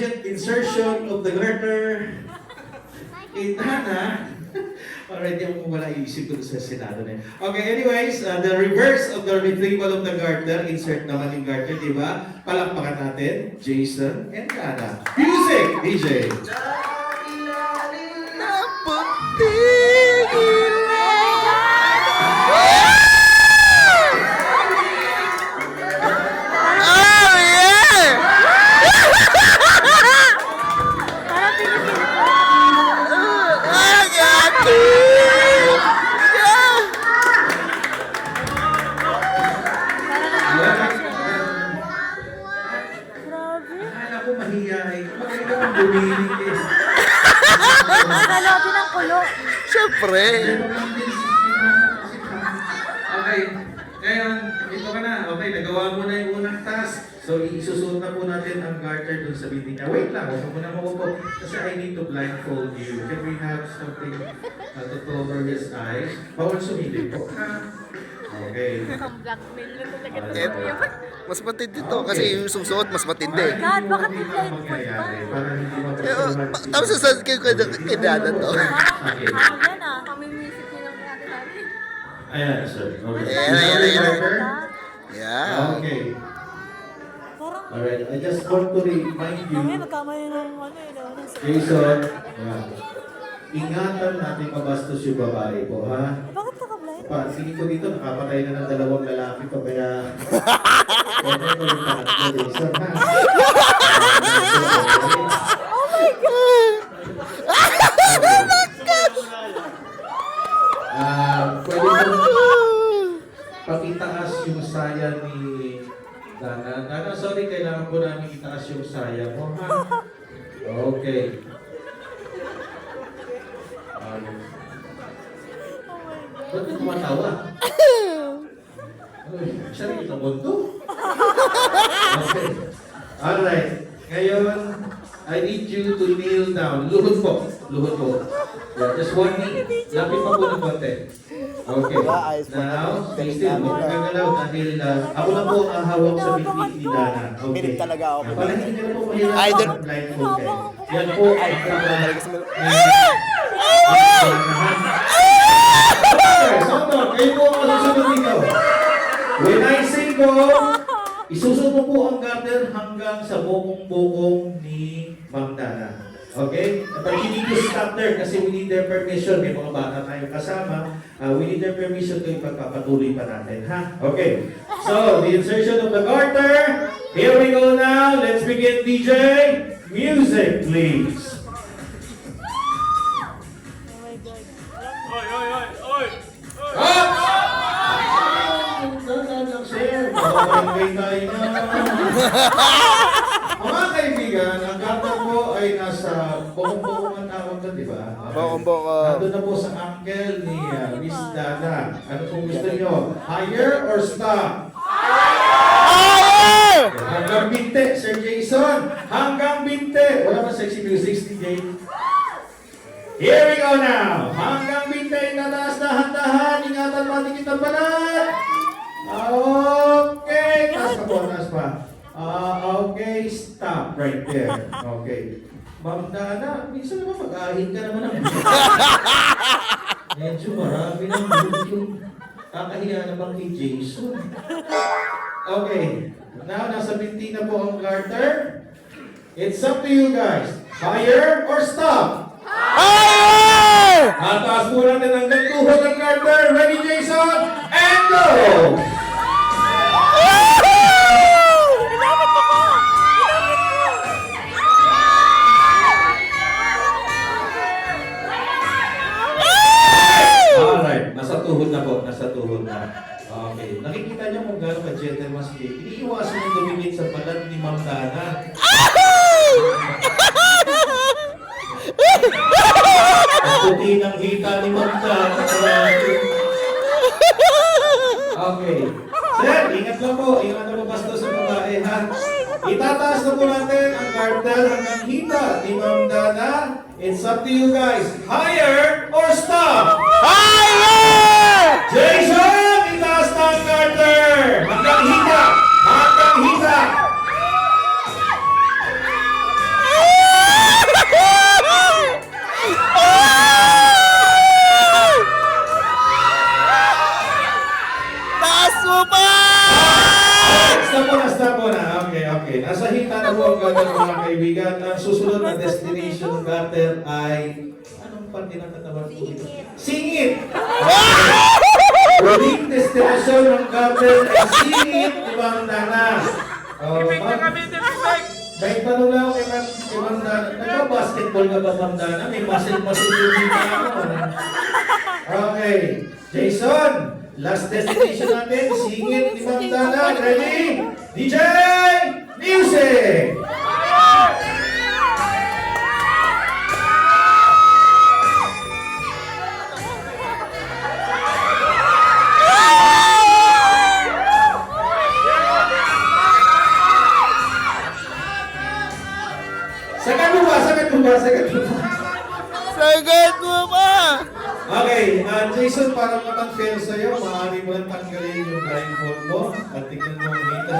Insertion of the garter in Hana. Already ako wala iisip ko sa Senado na yun. Okay, anyways, the reverse of the retrieval of the garter, insert naman yung garter, di ba? Palakpakan natin, Jason and Hana. Music, DJ! Akala ko mahiyain. Magaling ka ng bumiling eh. Nakalobi ng kulo. Siyempre. Okay. Ngayon, ito ka na. Okay, nagawa mo na yung unang task. So, isusuot na po natin ang garter dun sa binti niya. Wait lang, huwag mo na maupo. Kasi I need to blindfold you. Can we have something to cover his eyes? Bawal sumilip po. Okay. Ang blackmail na talaga. Mas matindi to kasi yung susuot mas matindi. God, bakit may blindfold pa? Para hindi Tapos sasabi kayo kay Dada to. Okay. Yan ah. Pamimisip niyo ng natin. Ayan, sir. Okay. Ayan. Yeah. Okay. Parang, Alright, I just want to remind you, nagkamali ng ano eh. Jason, ingatan natin mabastos yung babae po, ha? Bakit naka-blind? Tingin ko dito, nakapatay na ng dalawang lalaki to, kaya... Pwede ko yung pangatlo, Jason, ha? Oh my God! Pwede ko pakitaas yung saya ni Dana. Dana, sorry, kailangan po namin itaas yung saya mo, ha? Okay. Ba't ka tumatawa? Sarili ka mundo? Okay. Alright. Ngayon, I need you to kneel down. Luhod po. Luhod po. Yeah, just one knee. Lapit pa po ng konti. Okay. Now, stay still. Huwag gagalaw dahil ako na po ang hawak sa bitbit ni Dana. Okay. Pilit talaga ako. Para hindi ka na po mahirap Idol. sa blindfold kayo. Yan po ay Sondor, kayo po ang masusunod dito. When I say go, isusunod mo po ang garter hanggang sa bokong-bokong ni Ma'am Dana. Okay? But you need to stop there kasi we need their permission. May mga bata tayong kasama. We need their permission to ipagpapatuloy pa natin. Ha? Okay. So, the insertion of the garter. Here we go now. Let's begin, DJ. Music, please. Mga kaibigan, ang garter po ay nasa bokong-bokong ang tawag doon, di ba? Bokong-bokong. Nandun na po sa uncle ni Miss Dana. Ano kung gusto nyo? Higher or stop? Higher! Hanggang 20, Sir Jason. Hanggang 20. Wala ba sexy music, DJ? Here we go now. Hanggang 20, nataas na handahan. Ingatan matikit ang balat. Okay. Taas pa po, taas pa. Okay, stop right there. Okay. Ma'am Dana, minsan naman mag-ahit ka naman ng medyo marami ng video. Kakahiya naman kay Jason. Okay. Now, nasa binti na po ang garter. It's up to you guys. Higher or stop? Higher! Mataas po natin hanggang tuhod ang garter. Ready, Jason? And go! Alright, nasa tuhod na po, nasa tuhod na. Okay, nakikita niyo kung gano'n ka-gentleman si Jake. Iniiwasan yung dumikit sa balat ni Ma'am Dana. Ang puti ng hita ni Ma'am Dana. Okay. Sir, ingat lang po. Ingat na po basta sa babae, ha? Itataas na po natin ang garter hanggang hita ni Ma'am Dana. It's up to you guys. Higher or stop? Higher! Jason, itaas na ang garter. Hanggang hita. Hanggang hita. talaga mga kaibigan. Ang susunod na destination Carter ay... Anong parte ng katawan ko dito? Singit! Huling destination ng Carter ay Singit, Ibang Dana. May tanong lang ako kay Ma'am Dana. Nagka-basketball ka ba, Ma'am Dana? May muscle yung dito ako. Okay. Jason, last destination natin, Singit, Ibang Dana. Ready? DJ Music! Sagad mo ba? Sagad mo ba? Okay, Jason, para naman fair sa'yo, maaari mo lang tanggalin yung blindfold mo at tignan mo ang data.